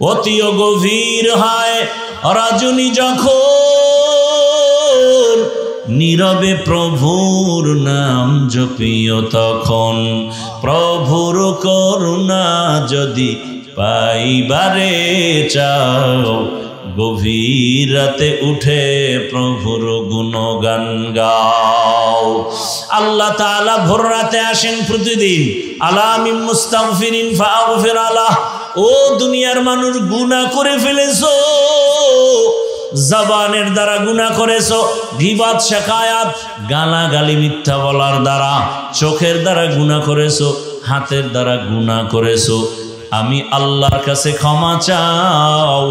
অতিও গভীর হয় রজনী যখন নীরবে প্রভুর নাম জপিও তখন প্রভুর করুণা যদি পাইবারে চাও গভীর রাতে উঠে প্রভুর গুণগান গাও। আল্লাহ তাআলা ভোর রাতে আসেন প্রতিদিন। আলামিন মুস্তাগফিরিন ফাগফির আলাহ। ও দুনিয়ার মানুষ, গুনাহ করে ফেলেছো, জবানের দ্বারা গুনাহ করেছো, গীবত শিকায়াত গালাগালি মিথ্যা বলার দ্বারা, চোখের দ্বারা গুনাহ করেছো, হাতের দ্বারা গুনাহ করেছো। আমি আল্লাহর কাছে ক্ষমা চাও।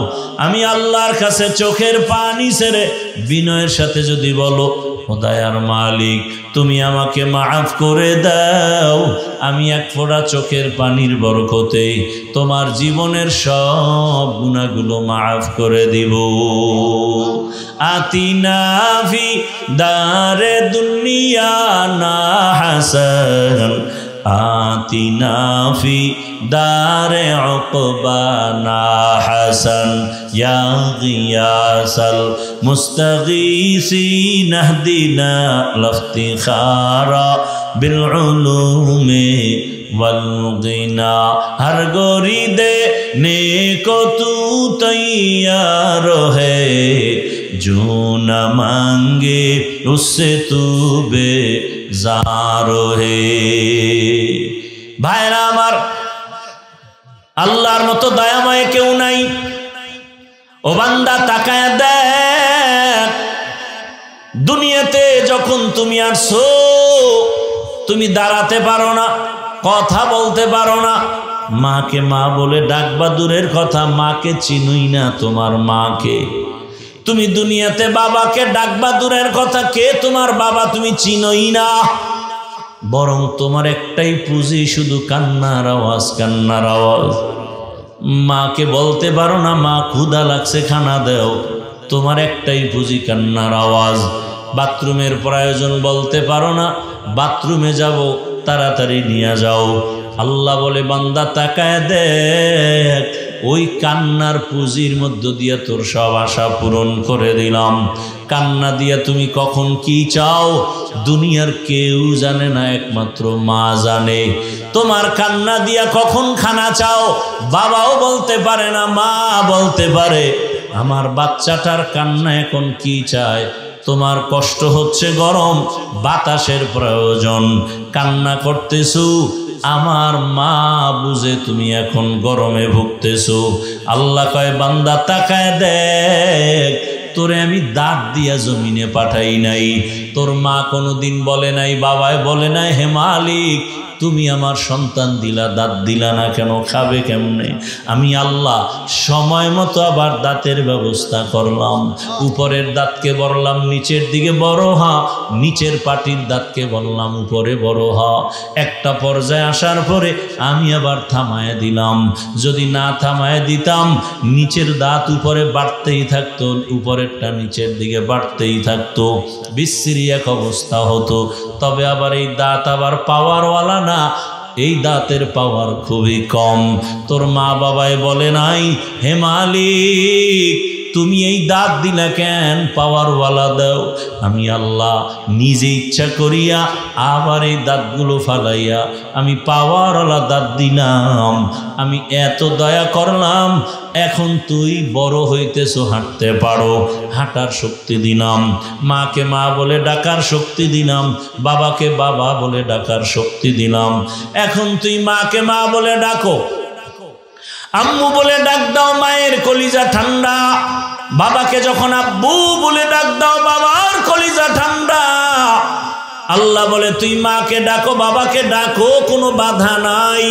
আমি আল্লাহর কাছে চোখের পানি ছেড়ে বিনয়ের সাথে যদি বলো, খোদায়ার মালিক তুমি আমাকে মাফ করে দাও, আমি এক ফোঁটা চোখের পানির বরকতে তোমার জীবনের সব গুনাহগুলো মাফ করে দিব। আতিনা ফি দারে দুনিয়া না হাসান, আতিনা ফি দারে উকবানা হাসান, ইয়া গিয়াসাল মুস্তাগীসিন ইহদিনা লিফতিখারা বিল উলুমি ওয়াল গিনা। হর গোরি দেনে কো তু তৈয়ার है, जो न मांगे उससे तू बेजार है। ভাইরা আমার, আল্লাহর মতো দয়াময় কেউ নাই। ও বান্দা তাকায় দেখ, দুনিয়াতে যখন তুমি আসছো তুমি দাঁড়াতে পারো না, কথা বলতে পারো না, মাকে মা বলে ডাকবা দূরের কথা, মাকে চিনুই না তোমার মাকে। তুমি দুনিয়াতে বাবাকে ডাকবা দূরের কথা, কে তোমার বাবা তুমি চিনোই না। বরং তোমার একটাই পুঁজি, শুধু কান্নার আওয়াজ, কান্নার আওয়াজ। মাকে বলতে পারো না মা ক্ষুধা লাগছে খানা দাও, তোমার একটাই পুঁজি কান্নার আওয়াজ। বাথরুমের প্রয়োজন বলতে পারো না, বাথরুমে যাব তাড়াতাড়ি নিয়ে যাও। আল্লাহ বলে বান্দা তাকায় দেখ, ওই কান্নার পুঁজির মধ্য দিয়ে তোর সব আশা পূরণ করে দিলাম। কান্না দিয়া তুমি কখন কি চাও দুনিয়ার কেউ জানে না, একমাত্র মা জানে। তোমার কান্না দিয়া কখন খানা চাও বাবাও বলতে পারে না, মা বলতে পারে। আমার বাচ্চাটার কান্না এখন কি চায়, তোমার কষ্ট হচ্ছে গরম, বাতাসের প্রয়োজন, কান্না করতেছো, আমার মা বুঝে তুমি এখন গরমে ভুগতেছো। আল্লাহ কয় বান্দা তাকায় দেখ, তোরে আমি দাঁত দিয়া জমিনে পাঠাই নাই। তোর মা কোনোদিন বলে নাই, বাবায় বলে নাই, হে মালিক তুমি আমার সন্তান দিলা, দাঁত দিলা না কেন, খাবে কেমনে? আমি আল্লাহ সময় মতো আবার দাঁতের ব্যবস্থা করলাম। উপরের দাঁতকে বললাম নিচের দিকে বড় হা, নিচের পাটির দাঁতকে বললাম উপরে বড় হা। একটা পর্যায়ে আসার পরে আমি আবার থামায় দিলাম। যদি না থামায় দিতাম নিচের দাঁত উপরে বাড়তেই থাকতো, উপরেরটা নিচের দিকে বাড়তেই থাকতো, বিশ্রী এক অবস্থা হতো। তবে আবার এই দাঁত আবার পাওয়ারওয়ালা না, এই দাঁতের পাওয়ার খুবই কম। তোর মা বাবাই বলে নাই, হে মালিক তুমি এই দাঁত দিলা কেন, পাওয়ারওয়ালা দাও। আমি আল্লাহ নিজে ইচ্ছা করিয়া আবার এই দাঁতগুলো ফালাইয়া আমি পাওয়ারওয়ালা দাঁত দিলাম। আমি এত দয়া করলাম, এখন তুই বড় হইতেছো, হাঁটতে পারো, হাঁটার শক্তি দিলাম। মাকে মা বলে ডাকার শক্তি দিলাম, বাবাকে বাবা বলে ডাকার শক্তি দিলাম। এখন তুই মাকে মা বলে ডাকো, আম্মু বলে ডাক দাও, মায়ের কলিজা ঠান্ডা। বাবাকে যখন আব্বু বলে ডাক দাও, বাবার কলিজা ঠান্ডা। আল্লাহ বলে তুই মাকে ডাকো, বাবাকে ডাকো, কোনো বাধা নাই।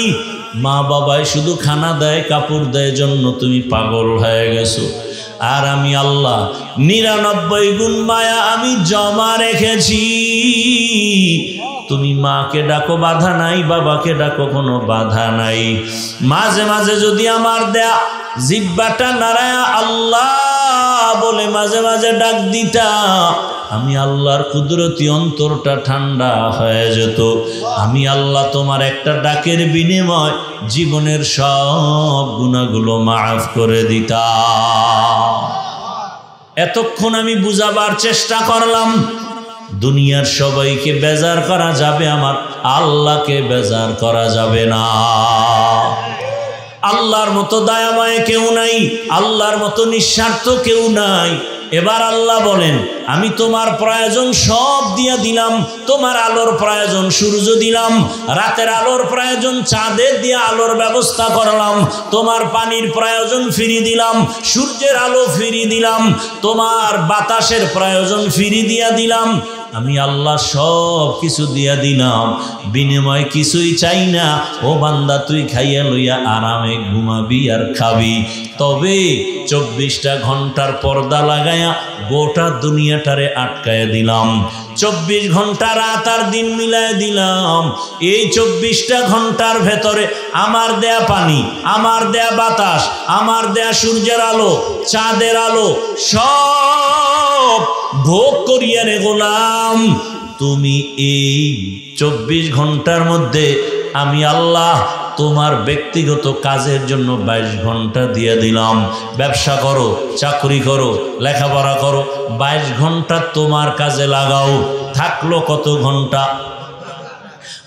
মা বাবাই শুধু খানা দেয়, কাপড় দেয়, জন্য তুমি পাগল হয়ে গেছো। আর আমি আল্লাহ 99 গুণ মায়া আমি জমা রেখেছি। তুমি মাকে ডাকো, বাধা নাই, বাবাকে ডাকো, কোনো বাধা নাই। মাঝে মাঝে যদি আমার দেয়া জিহ্বাটা নাড়ায়া আল্লাহ বলে মাঝে মাঝে ডাক দিতা, আমি আল্লাহর কুদরতি অন্তরটা ঠান্ডা হয়ে যেত। আমি আল্লাহ তোমার একটা ডাকের বিনিময় জীবনের সব গুনাহগুলো মাফ করে দিতাম। এতক্ষণ আমি বুঝাবার চেষ্টা করলাম, দুনিয়ার সবাইকে বেজার করা যাবে, আমার আল্লাহকে বেজার করা যাবে না। আল্লাহর মতো দয়াময় কেউ নাই, আল্লাহর মতো নিঃস্বার্থ কেউ নাই। এবার আল্লাহ বলেন, আমি তোমার প্রয়োজন সব দিয়ে দিলাম। তোমার আলোর প্রয়োজন সূর্য দিলাম, রাতের আলোর প্রয়োজন চাঁদের দিয়ে আলোর ব্যবস্থা করলাম। তোমার পানির প্রয়োজন ফিরিয়ে দিলাম, সূর্যের আলো ফিরিয়ে দিলাম। তোমার বাতাসের প্রয়োজন ফিরিয়ে দিয়া দিলাম। আমি আল্লাহ সব কিছু দিয়া দিলাম, বিনিময় কিছুই চাই না। ও বান্দা, তুই খাইয়া লইয়া আরামে ঘুমাবি আর খাবি। তবে 24টা ঘন্টার পর্দা লাগায়া গোটা দুনিয়াটারে আটকায়া দিলাম। 24 ঘন্টা রাত আর দিন মিলায় দিলাম। এই 24টা ঘন্টার ভেতরে আমার দেয়া পানি, আমার দেয়া বাতাস, আমার দেয়া সূর্যের আলো, চাঁদের আলো সব ভোগ করিয়া রে গোলাম। তুমি এই 24 ঘন্টার মধ্যে আমি আল্লাহ তোমার ব্যক্তিগত কাজের জন্য 22 ঘন্টা দিয়ে দিলাম। ব্যবসা করো, চাকরি করো, লেখাপড়া করো, 22 ঘন্টা তোমার কাজে লাগাও। থাকলো কত ঘন্টা?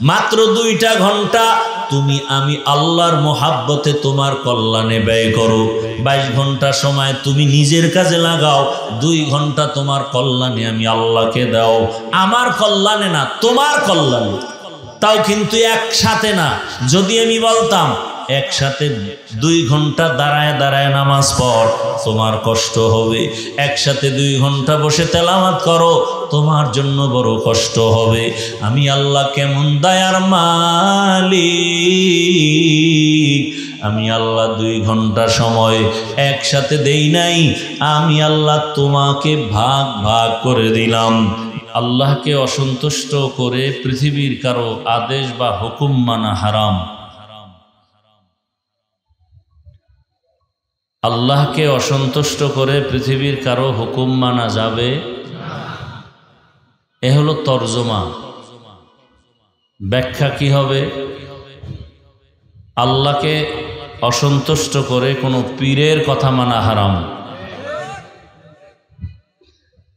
মাত্র 2টা ঘন্টা তুমি আমি আল্লাহর মোহাব্বতে তোমার কল্যাণে ব্যয় করো। 22 ঘন্টা সময় তুমি নিজের কাজে লাগাও, 2 ঘন্টা তোমার কল্যাণে আমি আল্লাহকে দাও। আমার কল্যাণে না, তোমার কল্যাণে। তাও কিন্তু একসাথে না। যদি আমি বলতাম একসাথে 2 ঘন্টা দাঁড়ায় দাঁড়ায় নামাজ পড়, তোমার কষ্ট হবে। একসাথে 2 ঘন্টা বসে তেলাওয়াত করো, তোমার জন্য বড় কষ্ট হবে। আমি আল্লাহ কেমন দয়ার মালিক! আমি আল্লাহ 2 ঘন্টা সময় একসাথে দেই নাই, আমি আল্লাহ তোমাকে ভাগ ভাগ করে দিলাম। আল্লাহকে অসন্তুষ্ট করে পৃথিবীর কারো আদেশ বা হুকুম মানা হারাম। আল্লাহকে অসন্তুষ্ট করে পৃথিবীর কারো হুকুম মানা যাবে। এ হলো তর্জমা। ব্যাখ্যা কি হবে? আল্লাহকে অসন্তুষ্ট করে কোনো পীরের কথা মানা হারাম।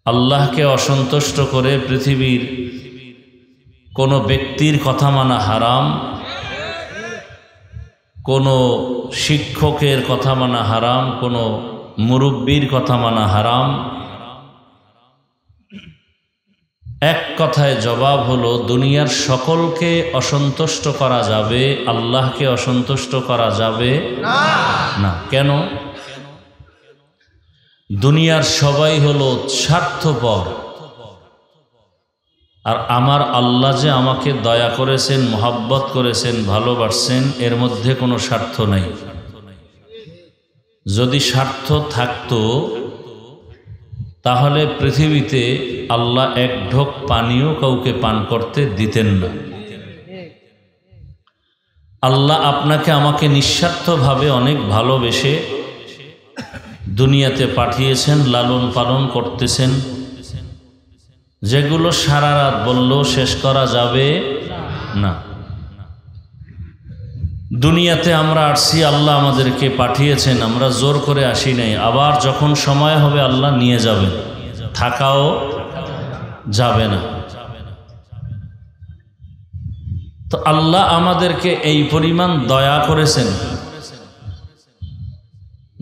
আল্লাহকে অসন্তুষ্ট করে পৃথিবীর কোনো ব্যক্তির কথা মানা হারাম। কোনো শিক্ষকের কথা মানা হারাম, কোনো মুরব্বির কথা মানা হারাম। এক কথায় জবাব হলো, দুনিয়ার সকলকে অসন্তুষ্ট করা যাবে, আল্লাহকে অসন্তুষ্ট করা যাবে না। কেন? দুনিয়ার সবাই হলো স্বার্থপর, আর আমার আল্লাহ যে আমাকে দয়া করেছেন, মোহাব্বত করেছেন, ভালোবাসছেন, এর মধ্যে কোনো স্বার্থ নাই। যদি স্বার্থ থাকতো তাহলে পৃথিবীতে আল্লাহ এক ঢোক পানিও কাউকে পান করতে দিতেন না। আল্লাহ আপনাকে আমাকে নিঃস্বার্থভাবে অনেক ভালোবেসে দুনিয়াতে পাঠিয়েছেন, লালন পালন করতেছেন, যেগুলো সারা রাত বললেও শেষ করা যাবে না। দুনিয়াতে আমরা আসছি, আল্লাহ আমাদেরকে পাঠিয়েছেন, আমরা জোর করে আসি নাই। আবার যখন সময় হবে আল্লাহ নিয়ে যাবেন, থাকাও যাবে না। তো আল্লাহ আমাদেরকে এই পরিমাণ দয়া করেছেন,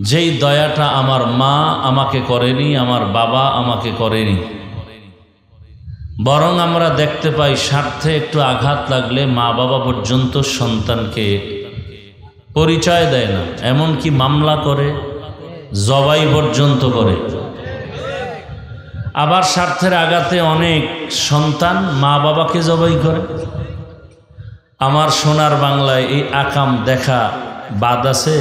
যেই দয়াটা আমার মা আমাকে করেনি, আমার বাবা আমাকে করেনি। বরং আমরা দেখতে পাই স্বার্থে একটু আঘাত লাগলে মা বাবা পর্যন্ত সন্তানকে পরিচয় দেয় না, এমনকি মামলা করে, জবাই পর্যন্ত করে। আবার স্বার্থের আঘাতে অনেক সন্তান মা বাবাকে জবাই করে। আমার সোনার বাংলায় এই আকাম দেখা বাদ আছে?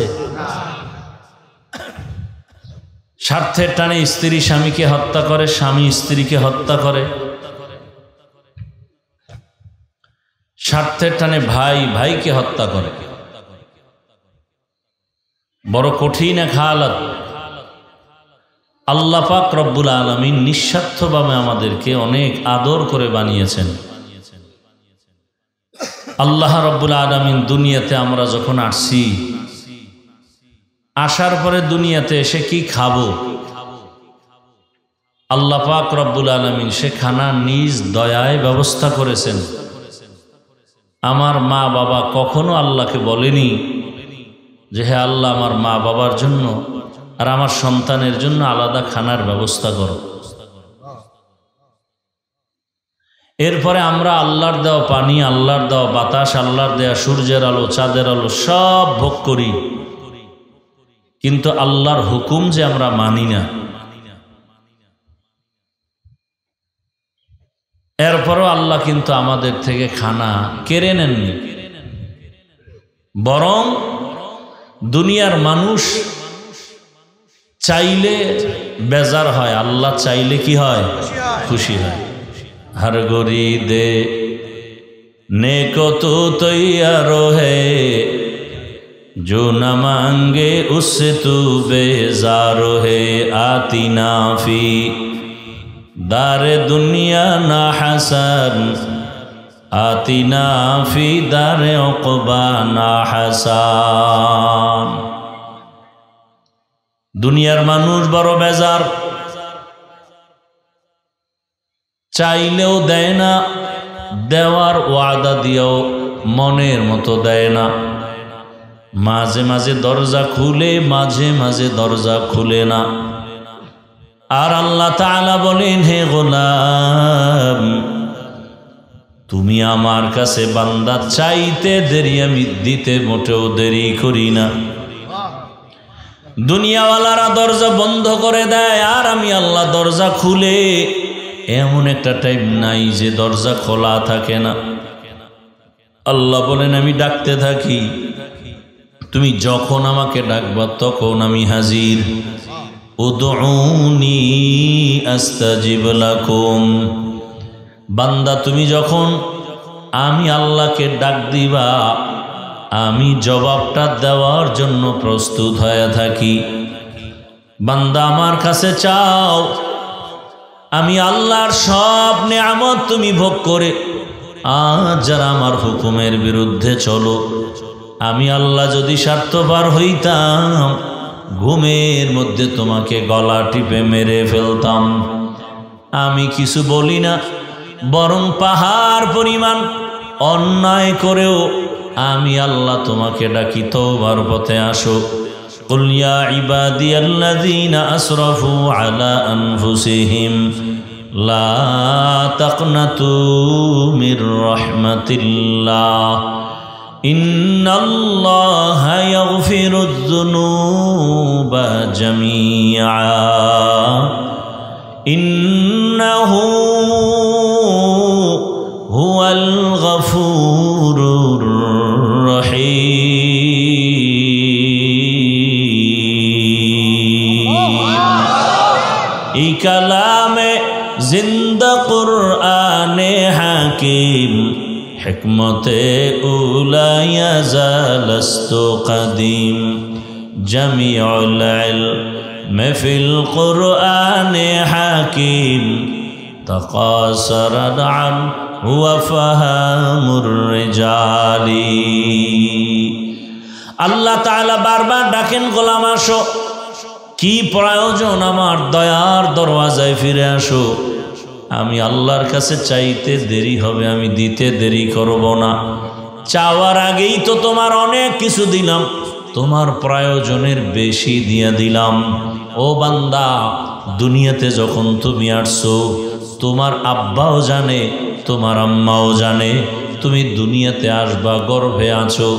স্বার্থের টানে স্ত্রী স্বামীকে হত্যা করে, স্বামী স্ত্রীকে হত্যা করে। স্বার্থের টানে ভাই ভাইকে হত্যা করে। বড় কঠিন এক হালত। আল্লাহ পাক রব্বুল আলামিন নিঃস্বার্থভাবে আমাদেরকে অনেক আদর করে বানিয়েছেন। আল্লাহ রব্বুল আলামিন দুনিয়াতে আমরা যখন আসছি, আসার পরে দুনিয়াতে এসে কি খাবো, আল্লাহ পাক রব্বুল আলামিন সে খানা নিজ দয়ায় ব্যবস্থা করেছেন। আমার মা বাবা কখনো আল্লাহকে বলেনি যে হে আল্লাহ আমার মা বাবার জন্য আর আমার সন্তানের জন্য আলাদা খানার ব্যবস্থা করো। এরপরে আমরা আল্লাহর দেওয়া পানি, আল্লাহর দেওয়া বাতাস, আল্লাহর দেওয়া সূর্যের আলো, চাঁদের আলো সব ভোগ করি, কিন্তু আল্লাহর হুকুম যে আমরা মানি না। এরপরও আল্লাহ কিন্তু আমাদের থেকে খানা কেড়ে নেননি, বরং দুনিয়ার মানুষ চাইলে বেজার হয়, আল্লাহ চাইলে কি হয়, খুশি হয়। हर गोरी दे ने को तो तैयार है, जो न मांगे उससे तू बेजार है। आती नाफी दारे दुनिया ना हसन, आती नाफी दारे उक़बा ना हसन। दुनियार मानुष बड़ो बेजार, চাইলেও দেয় না, দেওয়ার ওয়াদা দিয়েও মনের মতো দেয় না। মাঝে মাঝে দরজা খুলে, মাঝে মাঝে দরজা খুলে না। আর আল্লাহ তাআলা বলেন, হে গোলাম তুমি আমার কাছে বান্দা চাইতে দেরি, আমি দিতে মোটেও দেরি করি না। দুনিয়াওয়ালারা দরজা বন্ধ করে দেয়, আর আমি আল্লাহ দরজা খুলে, এমন একটা টাইম নাই যে দরজা খোলা থাকে না। আল্লাহ বলেন আমি ডাকতে থাকি, তুমি যখন আমাকে ডাকবা তখন আমি হাজির। উদউনি আস্তাজিব লাকুম। বান্দা তুমি যখন আমি আল্লাহকে ডাক দিবা, আমি জবাবটা দেওয়ার জন্য প্রস্তুত হয়ে থাকি। বান্দা আমার কাছে চাও, আমি আল্লাহর সব নেয়ামত তুমি ভোগ করে আজ যারা আমার হুকুমের বিরুদ্ধে চলো, আমি আল্লাহ যদি স্বার্থপর হইতাম ঘুমের মধ্যে তোমাকে গলা টিপে মেরে ফেলতাম। আমি কিছু বলি না, বরং পাহাড় পরিমাণ অন্যায় করেও আমি আল্লাহ তোমাকে ডাকি তওবার পথে আসো। قل يا عبادي الذين أسرفوا على أنفسهم لا تقنطوا من رحمة الله إن الله يغفر الذنوب جميعا إنه هو الغفور الرحيم। कलामे जिंदा कुराने हाकिम हिकमते उला यज़लस्तु कदीम जमीउल इल्म फिल कुराने हाकिम तकासरत अन हुवा फहमुर रिजाली। আল্লাহ তাআলা বারবার ডাকেন, গোলাম আসো, কি প্রয়োজন আমার দয়ার দরওয়াজায় ফিরে আসো। আমি আল্লাহর কাছে চাইতে দেরি হবে, আমি দিতে দেরি করব না। চাওয়ার আগেই তো তোমার অনেক কিছু দিলাম, তোমার প্রয়োজনের বেশি দিয়ে দিলাম। ও বান্দা, দুনিয়াতে যখন তুমি আসছো, তোমার আব্বাও জানে, তোমার আম্মাও জানে তুমি দুনিয়াতে আসবা, গর্ভে আছো।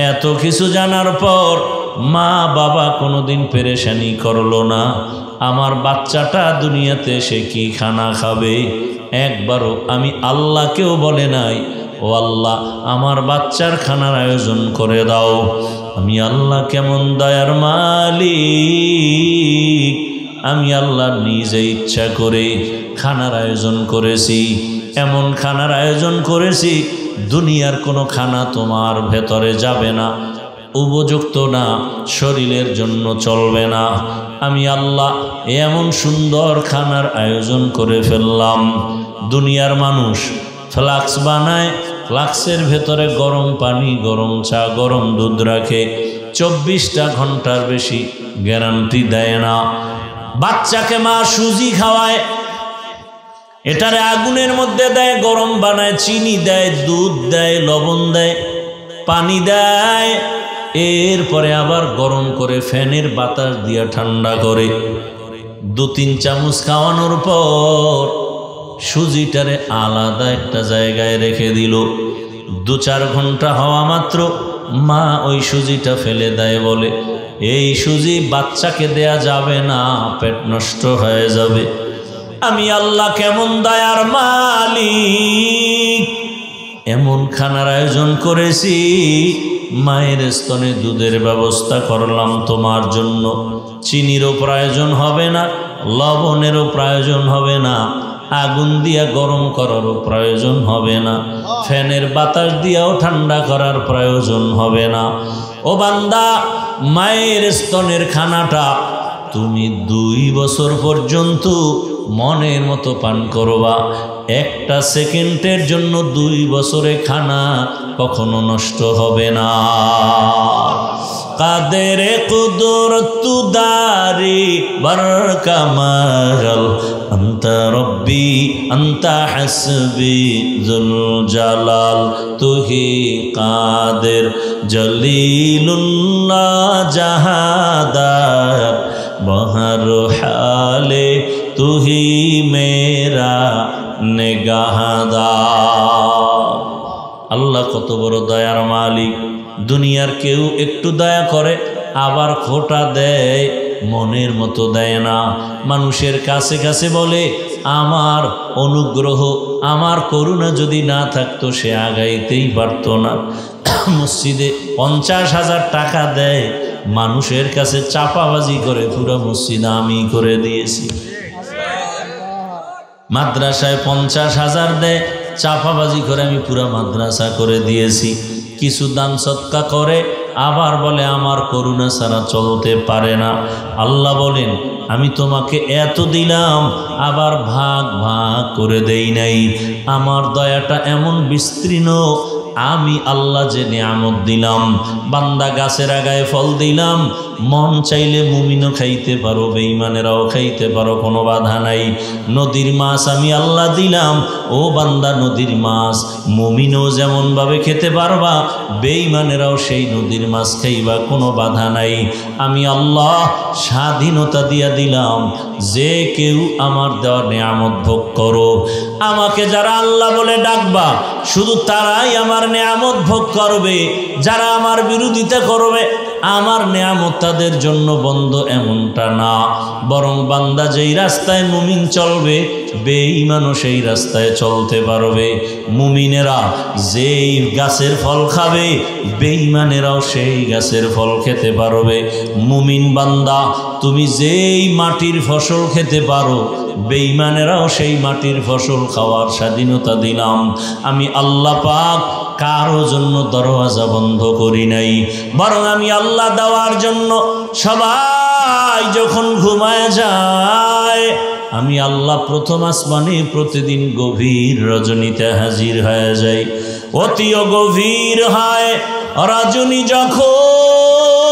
এত কিছু জানার পর মা বাবা কোনোদিন পেরেশানি করলো না, আমার বাচ্চাটা দুনিয়াতে সে কি খানা খাবে। একবারও আমি আল্লাহকেও বলে নাই, ও আল্লাহ আমার বাচ্চার খানার আয়োজন করে দাও। আমি আল্লাহ কেমন দয়ার মালিক, আমি আল্লাহ নিজে ইচ্ছা করে খানার আয়োজন করেছি। এমন খানার আয়োজন করেছি দুনিয়ার কোনো খানা তোমার ভেতরে যাবে না। উপযুক্ত না, শরীরের জন্য চলবে না। আমি আল্লাহ এমন সুন্দর খানার আয়োজন করে ফেললাম। দুনিয়ার মানুষ ফ্লাক্স বানায়, ফ্লাক্সের ভেতরে গরম পানি, গরম চা, গরম দুধ রাখে, 24টা ঘন্টার বেশি গ্যারান্টি দেয় না। বাচ্চাকে মা সুজি খাওয়ায়, এটারে আগুনের মধ্যে দেয়, গরম বানায়, চিনি দেয়, দুধ দেয়, লবণ দেয়, পানি দেয়, এরপরে আবার গরম করে ফ্যানের বাতাস দিয়ে ঠান্ডা করে। 2-3 চামচ খাওয়ানোর পর সুজিটারে আলাদা একটা জায়গায় রেখে দিল। 2-4 ঘন্টা হওয়া মাত্র মা ওই সুজিটা ফেলে দেয়, বলে এই সুজি বাচ্চাকে দেয়া যাবে না, পেট নষ্ট হয়ে যাবে। আমি আল্লাহ কেমন দয়ার মালিক, এমন খানার আয়োজন করেছি, মায়ের স্তনে দুধের ব্যবস্থা করলাম তোমার জন্য। চিনিরও প্রয়োজন হবে না, লবণেরও প্রয়োজন হবে না, আগুন দিয়া গরম করারও প্রয়োজন হবে না, ফ্যানের বাতাস দিয়াও ঠান্ডা করার প্রয়োজন হবে না। ও বান্দা, মায়ের স্তনের খানাটা তুমি 2 বছর পর্যন্ত মনের মতো পান করবা। 1টা সেকেন্ডের জন্য 2 বছরে খানা কখনো নষ্ট হবে না। কাদেরে কুদরত দারি বরকামাল, আনতা রব্বি আনতা হাসবি জুল জালাল, তুহি কাদের জলিলুল্লাহ জাহাদার, বহর হালে তুহি মেরা নেগাহদার। আল্লাহ কত বড় দয়ার মালিক। দুনিয়ার কেউ একটু দয়া করে আবার খোটা দেয়, মনের মতো দেয় না। মানুষের কাছে কাছে বলে আমার অনুগ্রহ, আমার করুণা যদি না থাকতো সে আগাইতেই পারত না। মসজিদে 50,000 টাকা দেয়, মানুষের কাছে চাপাবাজি করে পুরো মসজিদ আমি করে দিয়েছি। মাদ্রাসায় 50,000 দেয়, চাপাবাজি করে আমি পুরা মাদ্রাসা করে দিয়েছি। কিছু দান সৎকা করে আবার বলে আমার করুণা ছাড়া চলতে পারে না। আল্লাহ বলেন আমি তোমাকে এত দিলাম, আবার ভাগ ভাগ করে দেই নাই। আমার দয়াটা এমন বিস্তীর্ণ, আমি আল্লাহ যে নিয়ামত দিলাম, বান্দা গাছের আগায় ফল দিলাম, মন চাইলে মুমিনও খাইতে পারো, বেঈমানেরাও খাইতে পারো, কোনো বাধা নাই। নদীর মাছ আমি আল্লাহ দিলাম, ও বান্দা নদীর মাছ মুমিনও যেমনভাবে খেতে পারবা, বেঈমানেরাও সেই নদীর মাছ খাইবা, কোনো বাধা নাই। আমি আল্লাহ স্বাধীনতা দিয়া দিলাম, যে কেউ আমার দেওয়া নিয়ামত ভোগ করো। আমাকে যারা আল্লাহ বলে ডাকবা শুধু তারাই আমার নিয়ামত ভোগ করবে, যারা আমার বিরোধিতা করবে আমার নিয়ামত তাদের জন্য বন্ধ এমনটা না। বরং বান্দা যেই রাস্তায় মুমিন চলবে, বেঈমানও সেই রাস্তায় চলতে পারবে। মুমিনেরা যেই গাছের ফল খাবে, বেঈমানেরাও সেই গাছের ফল খেতে পারবে। মুমিন বান্দা তুমি যেই মাটির ফসল খেতে পারো, বেঈমানেরাও সেই মাটির ফসল খাওয়ার স্বাধীনতা দিলাম। আমি আল্লাহ পাক কারো জন্য দরওয়াজা বন্ধ করি নাই, বরং আমি আল্লাহ দেওয়ার জন্য সবাই যখন ঘুমায় যায়, আমি আল্লাহ প্রথম আসমানে প্রতিদিন গভীর রজনীতে হাজির হয়ে যাই। অতিও গভীর হয় রজনী যখন,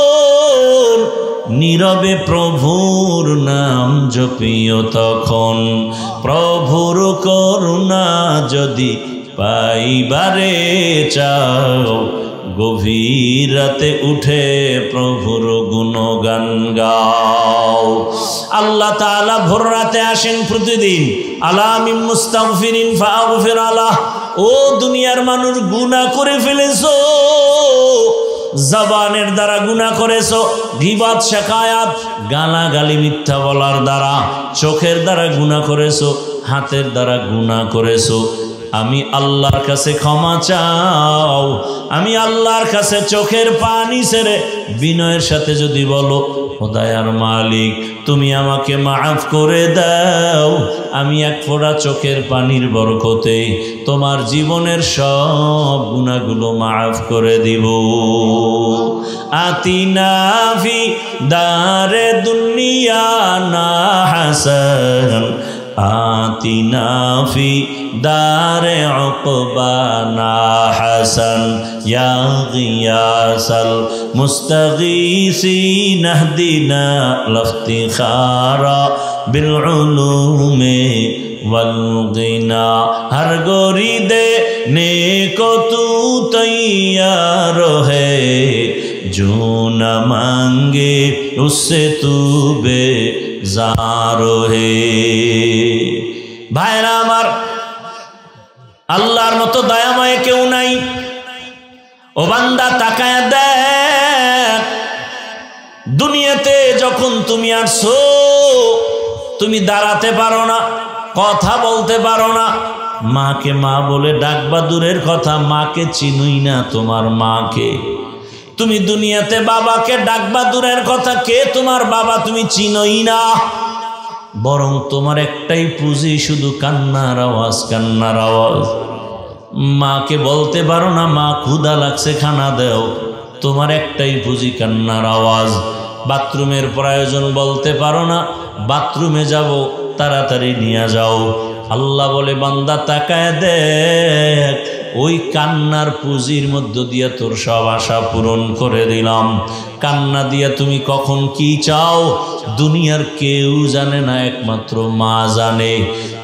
নীরবে প্রভুর নাম জপিও তখন। প্রভুর করুণা যদি পাইবারে চাও, গভীর রাতে উঠে প্রভুর গুণগান গাও। আল্লাহ তাআলা ভোর রাতে আসেন প্রতিদিন। আলা মিন মুস্তাগফিরিন ফাগফির আলাহ। ও দুনিয়ার মানুষ, গুনাহ করে ফেলেছো, জবানের দ্বারা গুনাহ করেছো, গীবত, শিকায়াত, গালাগালি, মিথ্যা বলার দ্বারা। চোখের দ্বারা গুনাহ করেছো, হাতের দ্বারা গুনাহ করেছো। আমি আল্লাহর কাছে ক্ষমা চাও। আমি আল্লাহর কাছে চোখের পানি ছেড়ে বিনয়ের সাথে যদি বলো, ও দয়ার মালিক তুমি আমাকে মাফ করে দাও, আমি এক ফোঁটা চোখের পানির বরকতে তোমার জীবনের সব গুনাহগুলো মাফ করে দিব। আতিনা ফি দারে দুনিয়া না হাসান, আতিনা ফি দারে উকবানা হাসান, ইয়া গিয়াসাল মুস্তাগীসিন ইহদিনা লিফতিখারা বিল উলুমি वल गिना। हर गोरी देने को तू तैयार है, जो न मांगे उससे तू बेजार है। भाईरा आमार আল্লাহর মতো দয়াময় কেউ নাই। ও বান্দা তাকায় দেখ, দুনিয়াতে যখন তুমি আসছো তুমি দাঁড়াতে পারো না, কথা বলতে পারো না, মাকে মা বলে ডাকবা দূরের কথা, মাকে চিনুই না তোমার মাকে। তুমি দুনিয়াতে বাবাকে ডাকবা দূরের কথা, কে তোমার বাবা তুমি চিনোই না। বরং তোমার একটাই পুঁজি শুধু কান্নার আওয়াজ, কান্নার আওয়াজ। মাকে বলতে পারো না মা ক্ষুধা লাগছে খানা দাও, তোমার একটাই পুঁজি কান্নার আওয়াজ। বাথরুমের প্রয়োজন বলতে পারো না, বাথরুমে যাব তাড়াতাড়ি নিয়ে যাও। আল্লাহ বলে বান্দা তাকায় দেখ, ওই কান্নার পুঁজির মধ্য দিয়ে তোর সব আশা পূরণ করে দিলাম। কান্না দিয়া তুমি কখন কি চাও দুনিয়ার কেউ জানে না, একমাত্র মা জানে।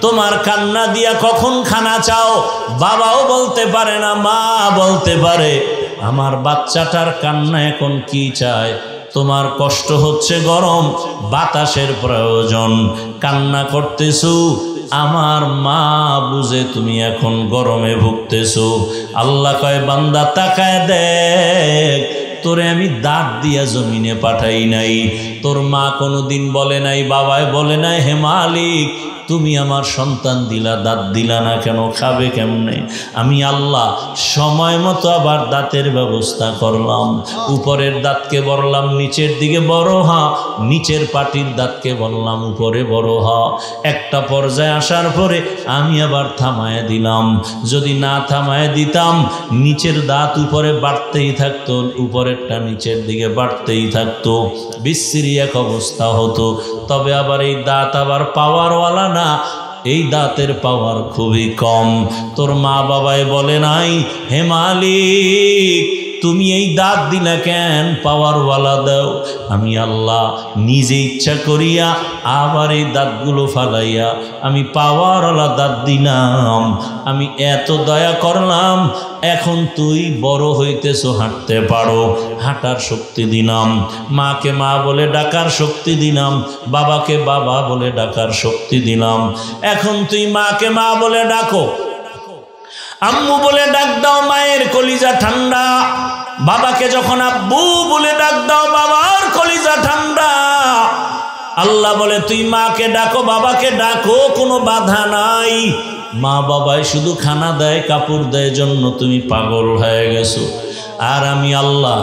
তোমার কান্না দিয়া কখন খানা চাও বাবাও বলতে পারে না, মা বলতে পারে। আমার বাচ্চাটার কান্না এখন কি চায়, তোমার কষ্ট হচ্ছে গরম, বাতাসের প্রয়োজন, কান্না করতেছো, আমার মা বুঝে তুমি এখন গরমে ভুগতেছো। আল্লাহ কয় বান্দা তাকায় দেখ, তোরে আমি দাঁত দিয়া জমিনে পাঠাই নাই। তোর মা কোনোদিন বলে নাই, বাবায় বলে নাই, হে মালিক তুমি আমার সন্তান দিলা, দাঁত দিলা না কেন, খাবে কেমনে? আমি আল্লাহ সময় মতো আবার দাঁতের ব্যবস্থা করলাম। উপরের দাঁতকে বললাম নিচের দিকে বড় হ, নিচের পাটির দাঁতকে বললাম উপরে বড় হ। একটা পর্যায়ে আসার পরে আমি আবার থামায় দিলাম। যদি না থামায় দিতাম নিচের দাঁত উপরে বাড়তেই থাকতো, উপরেরটা নিচের দিকে বাড়তেই থাকতো, বিশ্রী এক অবস্থা হতো। তবে আবার এই দাঁত আবার পাওয়ারওয়ালা না, এই দাঁতের পাওয়ার খুবই কম। তোর মা বাবায় বলে নাই, হে মালিক তুমি এই দাঁত দিলা কেন, পাওয়ারওয়ালা দাও। আমি আল্লাহ নিজে ইচ্ছা করিয়া আবার এই দাঁতগুলো ফালাইয়া আমি পাওয়ারওয়ালা দাঁত দিলাম। আমি এত দয়া করলাম, এখন তুই বড় হইতেছো, হাঁটতে পারো, হাঁটার শক্তি দিলাম। মাকে মা বলে ডাকার শক্তি দিলাম, বাবাকে বাবা বলে ডাকার শক্তি দিলাম। এখন তুই মাকে মা বলে ডাকো, আম্মু বলে ডাক দাও, মায়ের কলিজা ঠান্ডা। বাবাকে যখন আব্বু বলে ডাক দাও, বাবার কলিজা ঠান্ডা। আল্লাহ বলে তুই মাকে ডাকো, বাবাকে ডাকো, কোনো বাধা নাই। মা বাবাই শুধু খানা দেয়, কাপড় দেয়, জন্য তুমি পাগল হয়ে গেছো। আর আমি আল্লাহ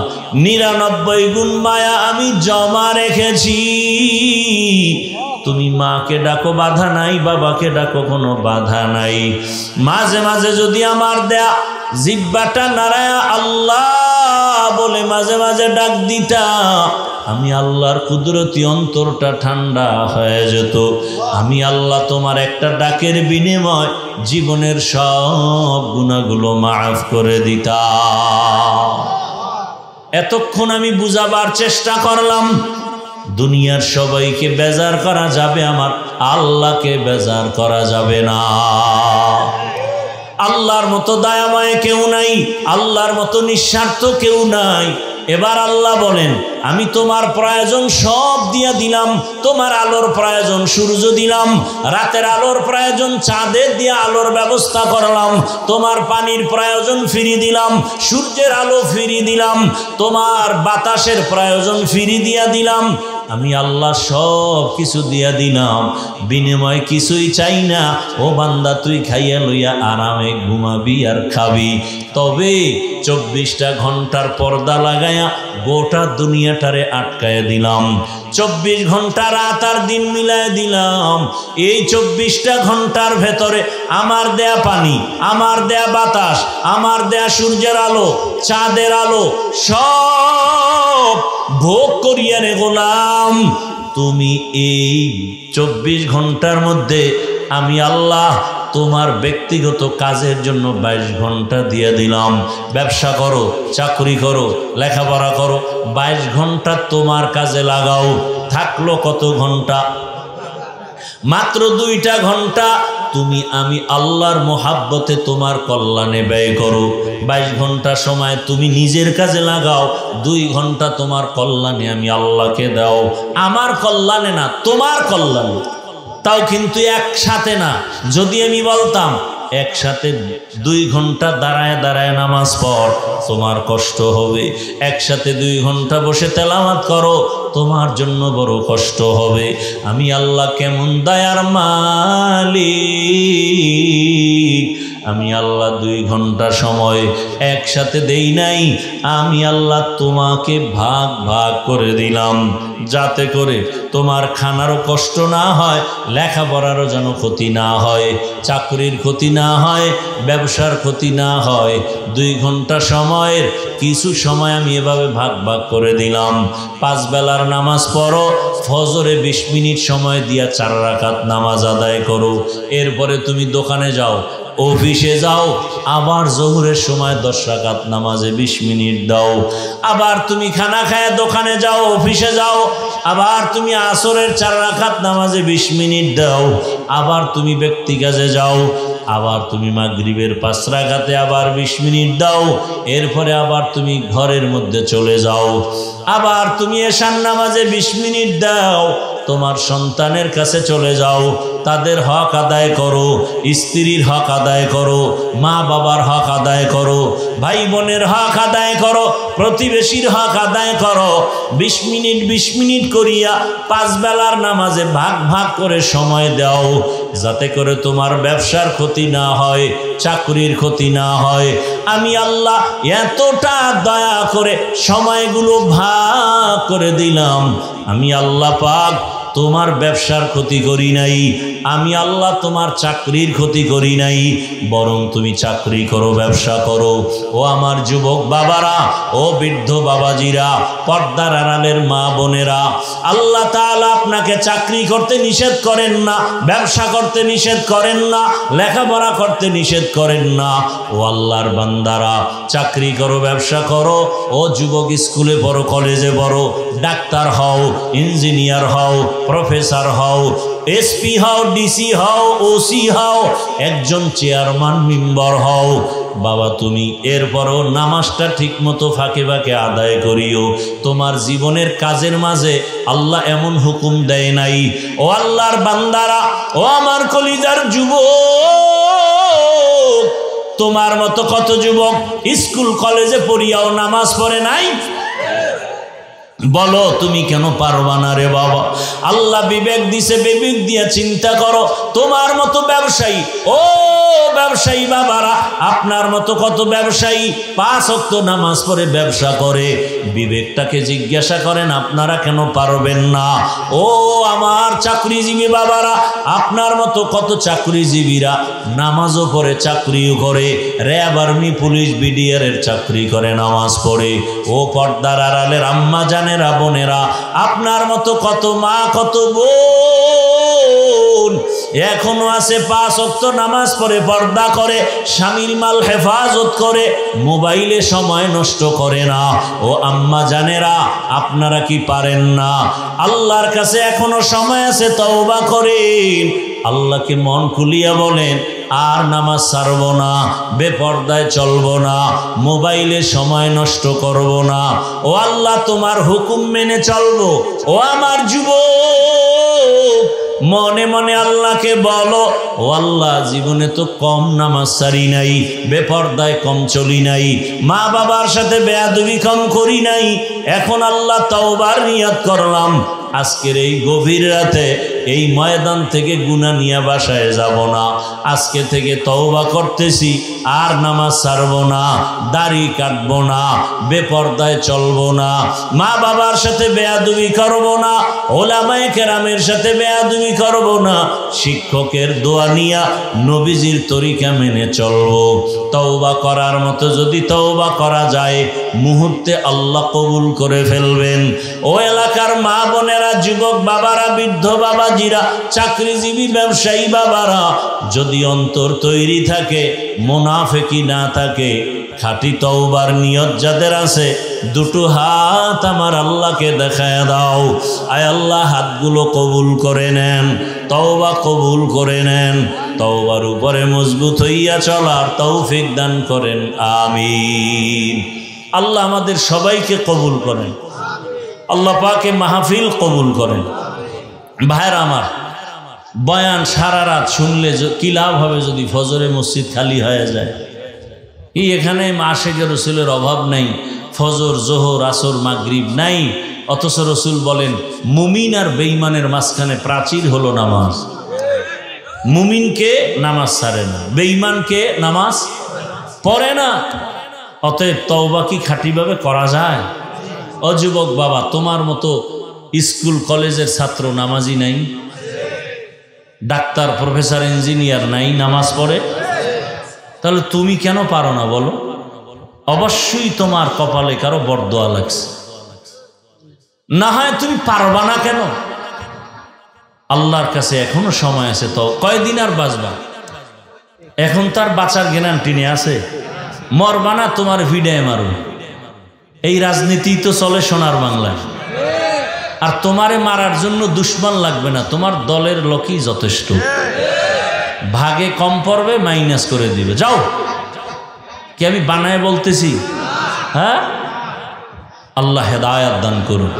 99 গুণ মায়া আমি জমা রেখেছি। তুমি মাকে ডাকো, বাধা নাই, বাবাকে ডাকো, কোনো বাধা নাই। মাঝে মাঝে যদি আমার দেয়া জিহ্বাটা নাড়ায়া আল্লাহ বলে মাঝে মাঝে ডাক দিতা, আমি আল্লাহর কুদরতি অন্তরটা ঠান্ডা হয়ে যেত। আমি আল্লাহ তোমার একটা ডাকের বিনিময় জীবনের সব গুনাহগুলো মাফ করে দিতাম। এতক্ষণ আমি বুঝাবার চেষ্টা করলাম, দুনিয়ার সবাইকে বেজার করা যাবে, আমার আল্লাহকে বেজার করা যাবে না। আল্লাহর মতো দয়াময় কেউ নাই, আল্লাহর মতো নিঃস্বার্থ কেউ নাই। এবার আল্লাহ বলেন, আমি তোমার প্রয়োজন সব দিয়া দিলাম। তোমার আলোর প্রয়োজন সূর্য দিলাম, রাতের আলোর প্রয়োজন চাঁদের দিয়ে আলোর ব্যবস্থা করলাম। তোমার পানির প্রয়োজন ফিরি দিলাম, সূর্যের আলো ফিরি দিলাম। তোমার বাতাসের প্রয়োজন ফিরি দিয়া দিলাম। আমি আল্লাহ সব কিছু দিয়া দিলাম, বিনিময় কিছুই চাই না। ও বান্দা তুই খাইয়া লইয়া আরামে ঘুমাবি আর খাবি, তবে 24টা ঘন্টার পর্দা লাগায়া গোটা দুনিয়াটারে আটকায় দিলাম। 24 ঘন্টা রাত আর দিন মিলায় দিলাম। এই 24টা ঘন্টার ভেতরে আমার দেয়া পানি, আমার দেয়া বাতাস, আমার দেয়া সূর্যের আলো, চাঁদের আলো সব ভোগ করিয়া রে গোলাম। তুমি এই 24 ঘন্টার মধ্যে আমি আল্লাহ তোমার ব্যক্তিগত কাজের জন্য 22 ঘন্টা দিয়ে দিলাম। ব্যবসা করো, চাকরি করো, লেখাপড়া করো, 22 ঘন্টা তোমার কাজে লাগাও। থাকলো কত ঘন্টা? মাত্র 2টা ঘন্টা তুমি আমি আল্লাহর মোহাব্বতে তোমার কল্যাণে ব্যয় করো। 22 ঘন্টা সময় তুমি নিজের কাজে লাগাও, 2 ঘন্টা তোমার কল্যাণে আমি আল্লাহকে দাও। আমার কল্যাণে না, তোমার কল্যাণে। তাও কিন্তু একসাথে না। যদি আমি বলতাম একসাথে 2 ঘন্টা দাঁড়ায় দাঁড়ায় নামাজ পড়, তোমার কষ্ট হবে। একসাথে 2 ঘন্টা বসে তেলাওয়াত করো, তোমার জন্য বড় কষ্ট হবে। আমি আল্লাহ কেমন দয়ার মালিক। আমি আল্লাহ 2 ঘন্টা সময় একসাথে দেই নাই, আমি আল্লাহ তোমাকে ভাগ ভাগ করে দিলাম, যাতে করে তোমার খানারও কষ্ট না হয়, লেখাপড়ারও যেন ক্ষতি না হয়, চাকরির ক্ষতি না হয়, ব্যবসার ক্ষতি না হয়। 2 ঘন্টা সময়ের কিছু সময় আমি এভাবে ভাগ ভাগ করে দিলাম। 5 বেলার নামাজ পড়ো, ফজরে 20 মিনিট সময় দিয়া 4 রাকাত নামাজ আদায় করো। এরপরে তুমি দোকানে যাও, অফিসে যাও, আবার জোহরের সময় 10 রাকাত নামাজে 20 মিনিট দাও। আবার তুমি খানা খায় দোকানে যাও, অফিসে যাও, আবার তুমি আসরের 4 রাকাত নামাজে 20 মিনিট দাও। আবার তুমি ব্যক্তি কাজে যাও, আবার তুমি মাগরিবের 5 রাকাতে আবার 20 মিনিট দাও। এরপরে আবার তুমি ঘরের মধ্যে চলে যাও, আবার তুমি এশার নামাজে 20 মিনিট দাও। তোমার সন্তানের কাছে চলে যাও, তাদের হক আদায় করো, স্ত্রীর হক আদায় করো, মা বাবার হক আদায় করো, ভাই বোনের হক আদায় করো, প্রতিবেশীর হক আদায় করো। 20 মিনিট 20 মিনিট করিয়া 5 বেলার নামাজে ভাগ ভাগ করে সময় দাও, যাতে করে তোমার ব্যবসার ক্ষতি না হয়, চাকরির ক্ষতি না হয়। আমি আল্লাহ এতটা দয়া করে সময়গুলো ভাগ করে দিলাম। আমি আল্লাহ পাক তোমার ব্যবসার ক্ষতি করি নাই, আমি আল্লাহ তোমার চাকরির ক্ষতি করি নাই, বরং তুমি চাকরি করো, ব্যবসা করো। ও আমার যুবক বাবারা, ও বৃদ্ধ বাবাজিরা, পর্দার আড়ালের মা বোনেরা, আল্লাহ তাআলা আপনাকে চাকরি করতে নিষেধ করেন না, ব্যবসা করতে নিষেধ করেন না, লেখাপড়া করতে নিষেধ করেন না। ও আল্লাহর বান্দারা, চাকরি করো, ব্যবসা করো। ও যুবক, স্কুলে পড়ো, কলেজে পড়ো, ডাক্তার হও, ইঞ্জিনিয়ার হও, প্রফেসর হও, এসপি হও, ডিসি হও, ওসি হও, একজন চেয়ারম্যান মেম্বার হও। বাবা তুমি এরপরও নামাজটা ঠিক মতো ফাঁকে ফাঁকে আদায় করিও। তোমার জীবনের কাজের মাঝে আল্লাহ এমন হুকুম দেয় নাই। ও আল্লাহর বান্দারা, ও আমার কলিজার যুবক, তোমার মতো কত যুবক স্কুল কলেজে পড়িয়াও নামাজ পড়ে নাই? বলো তুমি কেন পারবা না রে বাবা? আল্লাহ বিবেক দিছে, বিবেক দিয়া চিন্তা করো। তোমার মতো ব্যবসায়ী, ও ব্যবসায়ী বাবারা, আপনার মতো কত ব্যবসায়ী 5 ওয়াক্ত নামাজ পড়ে ব্যবসা করে। বিবেকটাকে জিজ্ঞাসা করেন, আপনারা কেন পারবেন না? ও আমার চাকরিজীবী বাবারা, আপনার মতো কত চাকরিজীবীরা নামাজও পড়ে, চাকরিও করে, র্যাব, আর্মি, পুলিশ, বিডিআর এর চাকরি করে, নামাজ পড়ে। ও পর্দার আড়ালের আম্মা জানেরা, বোনেরা, আপনার মতো কত মা, কত বোন এখনো আছে 5 ওয়াক্ত নামাজ পড়ে, পর্দা করে, স্বামীর মাল হেফাজত করে, মোবাইলে সময় নষ্ট করে না। ও আম্মা জানেরা, আপনারা কি পারেন না? আল্লাহর কাছে এখনো সময় আছে, তওবা করেন, আল্লাহকে মন খুলিয়া বলেন, আর নামাজ ছাড়ব না, বেপর্দায় চলব না, মোবাইলে সময় নষ্ট করব না। ও আল্লাহ তোমার হুকুম মেনে চলবো। ও আমার যুবক, মনে মনে আল্লাহকে বলো, ও আল্লাহ জীবনে তো কম নামাজ ছাড়ি নাই, বেপর্দায় কম চলি নাই, মা বাবার সাথে বেয়াদবি কম করি নাই। এখন আল্লাহ তওবার নিয়ত করলাম, আজকের এই গভীর রাতে এই ময়দান থেকে গুনাহ নিয়ে বাসায় যাব না। আজকে থেকে তওবা করতেছি, আর নামাজ ছাড়ব না, দাড়ি কাটব না, বেপরদায় চলব না, মা বাবার সাথে বেয়াদবি করব না, ওলামায়ে কেরামের সাথে বেয়াদবি করব না, শিক্ষকের দোয়া নিয়া নবীজির তরিকা মেনে চলব। তওবা করার মতো যদি তওবা করা যায়, মুহূর্তে আল্লাহ কবুল করে ফেলবেন। ও এলাকার মা বোনেরা, যুবক বাবারা, বৃদ্ধ বাবাজিরা, চাকরিজীবী ব্যবসায়ী বাবারা, যদি অন্তর তৈরি থাকে, মুনাফিকি না থাকে, খাঁটি তওবার নিয়ত যাদের আছে, দুটো হাত আমার আল্লাহকে দেখায় দাও। আয় আল্লাহ, হাতগুলো কবুল করে নেন, তওবা কবুল করে নেন, তওবার উপরে মজবুত হইয়া চলার তৌফিক দান করেন, আমিন। আল্লাহ আমাদের সবাইকে কবুল করেন, আল্লাহ পাকে মাহফিল কবুল করেন। ভাইরা আমার, বয়ান সারা রাত শুনলে কি লাভ হবে যদি ফজরে মসজিদ খালি হয়ে যায়? এখানে আশিকে রসুলের অভাব নাই, ফজর, জোহর, আসর, মাগরিব নাই, অথচ রসুল বলেন মুমিন আর বেঈমানের মাঝখানে প্রাচীর হলো নামাজ। মুমিনকে নামাজ ছাড়ে না, বেঈমানকে নামাজ পড়ে না। অতএব তওবা কি খাঁটিভাবে করা যায়? ও যুবক বাবা, তোমার মতো স্কুল কলেজের ছাত্র নামাজি নাই? ডাক্তার, প্রফেসর, ইঞ্জিনিয়ার নাই নামাজ পড়ে? তাহলে তুমি কেন পারো না বলো? অবশ্যই তোমার কপালে কারো বরদোয়া লাগছে, না হয় তুমি পারবা না কেন? আল্লাহর কাছে এখনো সময় আছে, তো কয়দিন আর বাঁচবা? এখন তার বাঁচার গ্যারান্টি নেই আছে? মরবা না, তোমার ভিড়ায় মারো। এই রাজনীতি তো চলে সোনার বাংলায়। আর তোমারে মারার জন্য দুশ্মন লাগবে না, তোমার দলের লোকই যথেষ্ট। ভাগে কম পড়বে, মাইনাস করে দিবে। যাও, কি আমি বানায় বলতেছি? হ্যাঁ, আল্লাহ হেদায়াত দান করুন,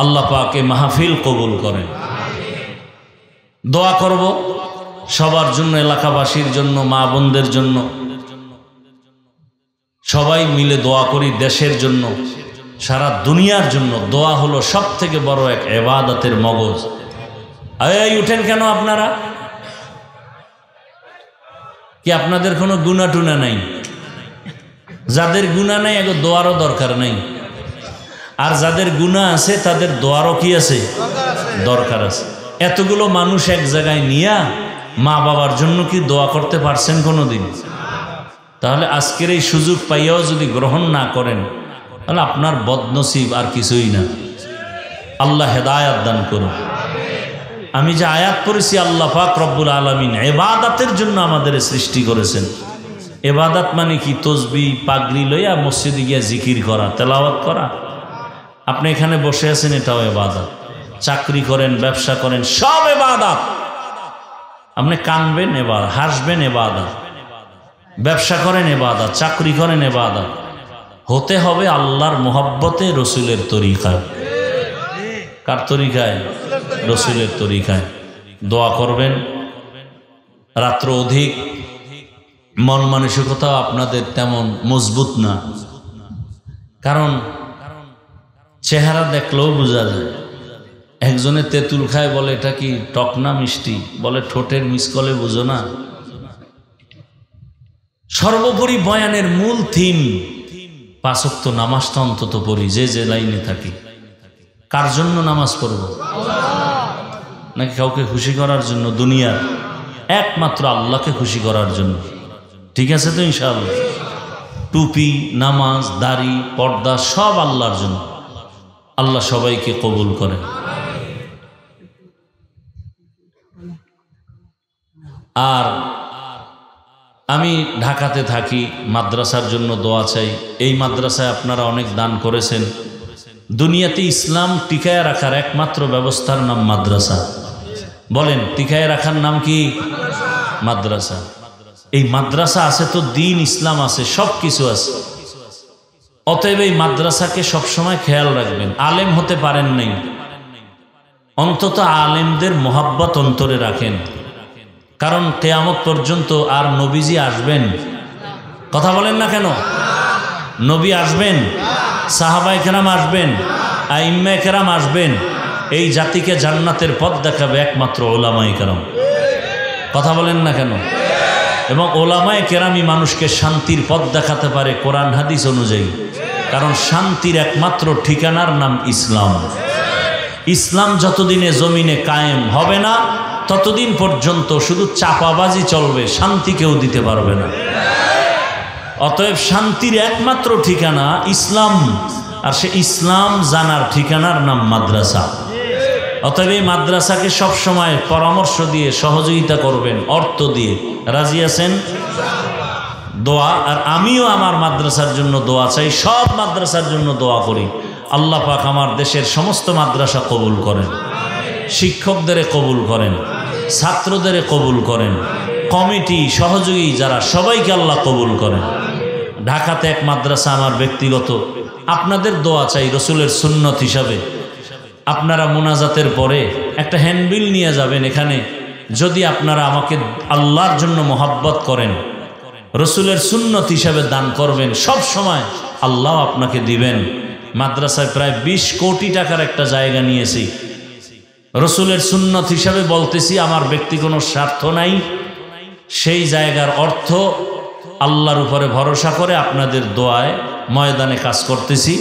আল্লাহ পাকে মাহফিল কবুল করেন। দোয়া করব সবার জন্য, এলাকাবাসীর জন্য, মা বোনদের জন্য, সবাই মিলে দোয়া করি দেশের জন্য, সারা দুনিয়ার জন্য। দোয়া হলো সব থেকে বড় এক ইবাদতের মগজ। এই উঠেন কেন আপনারা? কি আপনাদের কোনো গুনাহ টুনা নাই? যাদের গুনাহ নাই এগো দোয়ারও দরকার নাই, আর যাদের গুনাহ আছে তাদের দোয়ারও কি আছে? দরকার আছে। এতগুলো মানুষ এক জায়গায় নিয়া মা বাবার জন্য কি দোয়া করতে পারছেন কোনোদিন? তাহলে আজকের এই সুযোগ পাইয়াও যদি গ্রহণ না করেন, তাহলে আপনার বদনসিব আর কিছুই না। আল্লাহ হেদায়াত দান করুন। আমি যে আয়াত পড়েছি, আল্লাহ পাক রব্বুল আলামিন ইবাদতের জন্য আমাদের সৃষ্টি করেছেন। ইবাদত মানে কি? তসবিহ পাগড়ি লইয়া মসজিদে গিয়া জিকির করা, তেলাওয়াত করা। আপনি এখানে বসে আছেন, এটাও ইবাদত। চাকরি করেন, ব্যবসা করেন, সব ইবাদত। আপনি কানবেন ইবাদত, হাসবেন ইবাদত, ব্যবসা করেন ইবাদত, চাকরি করেন ইবাদত। হতে হবে আল্লাহর মোহাব্বতে, রসুলের তরিকায়। কার তরিকায়? রসুলের তরিকায়। দোয়া করবেন। রাত্র অধিক মন মানসিকতাও আপনাদের তেমন মজবুত না, কারণ চেহারা দেখলেও বোঝা যায়। একজনে তেঁতুল খায়, বলে এটা কি টক না মিষ্টি? বলে ঠোঁটের মিসকলে বুঝো না। সর্বোপরি বয়ানের মূল থিম, 5 ওয়াক্ত নামাজটা অন্তত পড়ি, যে লাইনে থাকি। কার জন্য নামাজ পড়ব? নাকি কাউকে খুশি করার জন্য? দুনিয়ার? একমাত্র আল্লাহকে খুশি করার জন্য। ঠিক আছে তো ইনশাআল্লাহ? টুপি, নামাজ, দাড়ি, পর্দা সব আল্লাহর জন্য। আল্লাহ সবাইকে কবুল করেন। আর আমি ঢাকাতে থাকি, মাদ্রাসার জন্য দোয়া চাই। এই মাদ্রাসায় আপনারা অনেক দান করেছেন। দুনিয়াতে ইসলাম টিকায় রাখার একমাত্র ব্যবস্থার নাম মাদ্রাসা। বলেন, টিকায় রাখার নাম কি? মাদ্রাসা। এই মাদ্রাসা আছে তো দিন ইসলাম আছে, সব কিছু আছে। অতএব এই মাদ্রাসাকে সবসময় খেয়াল রাখবেন। আলেম হতে পারেন নাই, অন্তত আলেমদের মোহাব্বত অন্তরে রাখেন, কারণ কিয়ামত পর্যন্ত আর নবীজি আসবেন? কথা বলেন না কেন? নবী আসবেন, সাহাবায়ে কেরাম আসবেন, আইম্মায়ে কেরাম আসবেন, এই জাতিকে জান্নাতের পথ দেখাবে একমাত্র ওলামায়ে কেরাম। কথা বলেন না কেন? এবং ওলামায়ে কেরামই মানুষকে শান্তির পথ দেখাতে পারে কোরআন হাদিস অনুযায়ী। কারণ শান্তির একমাত্র ঠিকানার নাম ইসলাম। ইসলাম যতদিনে জমিনে কায়েম হবে না ততদিন পর্যন্ত শুধু চাপাবাজি চলবে, শান্তি কেউ দিতে পারবে না। অতএব শান্তির একমাত্র ঠিকানা ইসলাম, আর সে ইসলাম জানার ঠিকানার নাম মাদ্রাসা। অতএব এই মাদ্রাসাকে সবসময় পরামর্শ দিয়ে সহযোগিতা করবেন, অর্থ দিয়ে। রাজি আছেন? দোয়া। আর আমিও আমার মাদ্রাসার জন্য দোয়া চাই, সব মাদ্রাসার জন্য দোয়া করি। আল্লাহ পাক আমার দেশের সমস্ত মাদ্রাসা কবুল করেন, শিক্ষকদের কবুল করেন, ছাত্রদের কবুল করেন, কমিটি সহযোগী যারা সবাইকে আল্লাহ কবুল করেন। ঢাকাতে এক মাদ্রাসা আমার ব্যক্তিগত, আপনাদের দোয়া চাই রসুলের সুন্নত হিসাবে। আপনারা মোনাজাতের পরে একটা হ্যান্ডবিল নিয়ে যাবেন। এখানে যদি আপনারা আমাকে আল্লাহর জন্য মোহাব্বত করেন, রসুলের সুন্নত হিসাবে দান করবেন, সব সময় আল্লাহ আপনাকে দিবেন। মাদ্রাসায় প্রায় 20 কোটি টাকার একটা জায়গা নিয়েছি, রসুলের সুন্নত হিসাবে বলতেছি, আমার ব্যক্তি কোনো স্বার্থ নাই। সেই জায়গার অর্থ আল্লাহর উপরে ভরসা করে আপনাদের দোয়ায় ময়দানে কাজ করতেছি।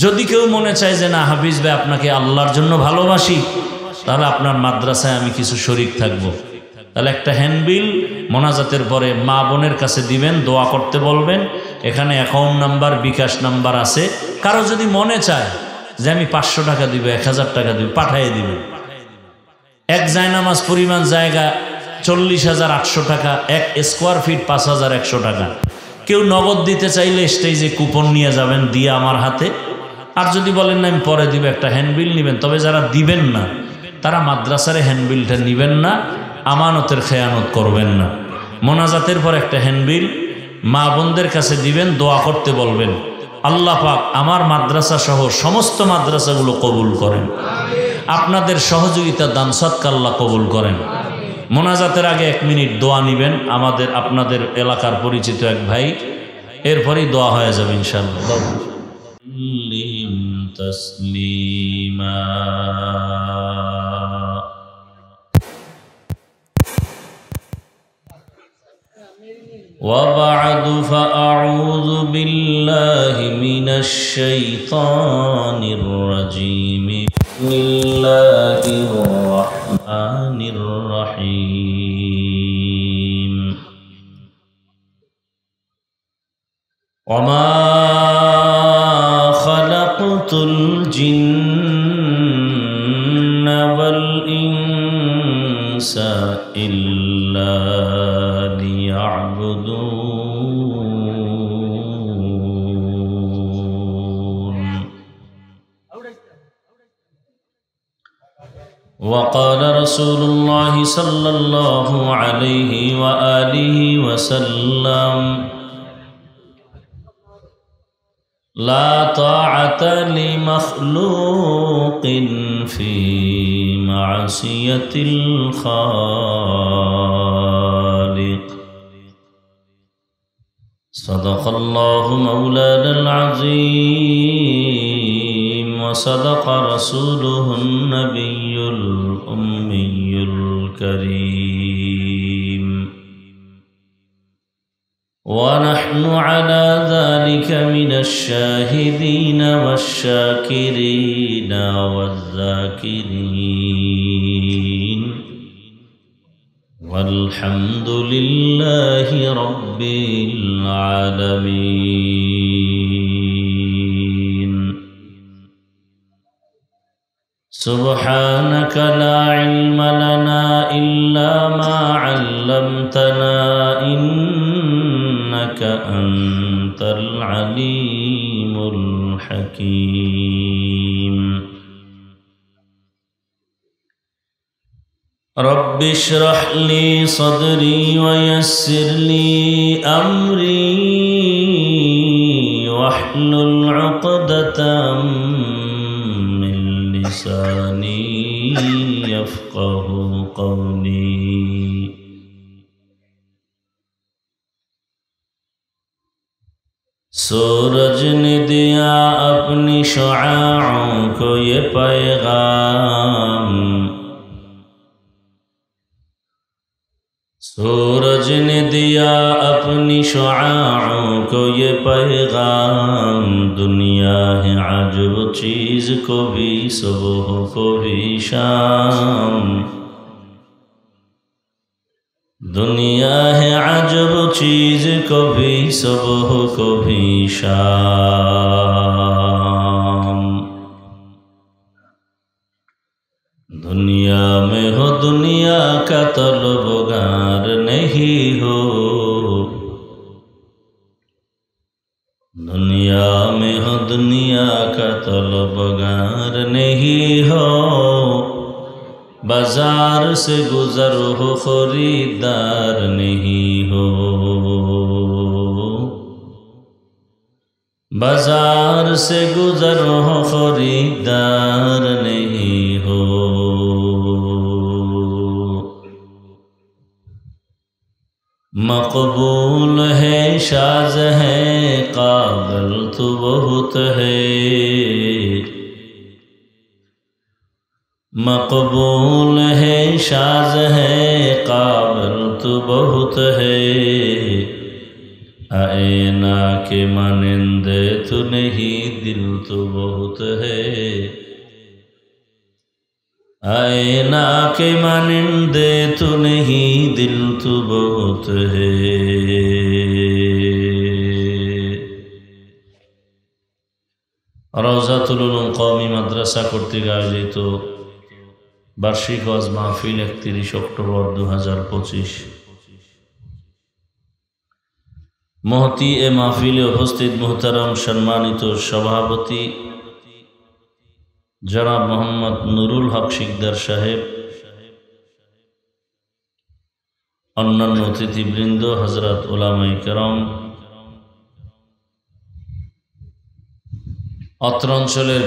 যদি কেউ মনে চায় যে না হাফিজ ভাই আপনাকে আল্লাহর জন্য ভালোবাসি, তাহলে আপনার মাদ্রাসায় আমি কিছু শরীক থাকব। তাহলে একটা হ্যান্ডবিল মোনাজাতের পরে মা বোনের কাছে দিবেন, দোয়া করতে বলবেন। এখানে অ্যাকাউন্ট নাম্বার, বিকাশ নাম্বার আছে। কারো যদি মনে চায় যে আমি 500 টাকা দিব, 1000 টাকা দিব, পাঠিয়ে দিবেন। এক জায়নামাজ পরিমাণ জায়গা 40,800 টাকা, 1 স্কোয়ার ফিট 5,100 টাকা। কেউ নগদ দিতে চাইলে স্টেজে কুপন নিয়ে যাবেন, দিয়ে আমার হাতে। আর যদি বলেন না আমি পরে দিব, একটা হ্যান্ডবিল নেবেন। তবে যারা দিবেন না তারা মাদ্রাসার হ্যান্ডবিলটা নেবেন না, আমানতের খেয়ানত করবেন না। মোনাজাতের পর একটা হ্যান্ডবিল মা বোনদের কাছে দিবেন, দোয়া করতে বলবেন। আল্লাহ পাক আমার মাদ্রাসা সহ সমস্ত মাদ্রাসাগুলো কবুল করেন। আপনাদের সহযোগিতা দান সদকা আল্লাহ কবুল করেন। মোনাজাতের আগে 1 মিনিট দোয়া নেবেন, আপনাদের এলাকার পরিচিত এক ভাই, এরপরেই দোয়া হয়ে যাবে ইনশাআল্লাহ। তসলিমা وبعد فأعوذ بالله من الشيطان الرجيم بسم الله الرحمن الرحيم وما خلقت الجن والإنس إلا ليعبدون وقال رسول الله صلى الله عليه وآله وسلم لا طاعة لمخلوق في معصية الخالق صدق الله مولانا العظيم وصدق رسوله النبي الأمي الكريم ونحن على ذلك من الشاهدين والشاكرين والذاكرين والحمد لله رب العالمين سبحانك لا علم لنا إلا ما علمتنا إنك أنت العليم الحكيم رب اشرح لي صدري ويسر لي أمري واحلل عقدة من لساني يفقه قولي سورج نے دیا اپنی شعاعوں کو یہ پیغام، سورج نے دیا اپنی شعاعوں کو یہ پیغام، دنیا ہے عجب چیز کو بھی صبح کو بھی شام، دنیا ہے عجب چیز کو بھی صبح کو بھی شام، دنیا میں ہو دنیا کا طلبگار نہیں ہو، دنیا میں ہو دنیا کا طلبگار نہیں ہو، بازار سے گزر ہو خریدار نہیں ہو، بازار سے گزر ہو خریدار نہیں ہو، مقبول ہے شاذ ہے قابل تو بہت ہے، مقبول ہے شاذ ہے قابل تو بہت ہے، آئینہ کے مانند تو نہیں دل تو بہت ہے، آئینہ کے مانند تو نہیں دل تو بہت ہے۔ روضۃ العلوم قومی মাদ্রাসা কর্তৃক আয়োজিত বার্ষিক ওয়াজ মাহফিল 31 অক্টোবর 2025। মহতি এ মাহফিলে উপস্থিত মুহতারাম সম্মানিত সভাপতি জনাব মোহাম্মদ নুরুল হক শিকদার সাহেব, অন্যান্য অতিথিবৃন্দ, হযরত উলামায়ে কেরাম, অত্র অঞ্চলের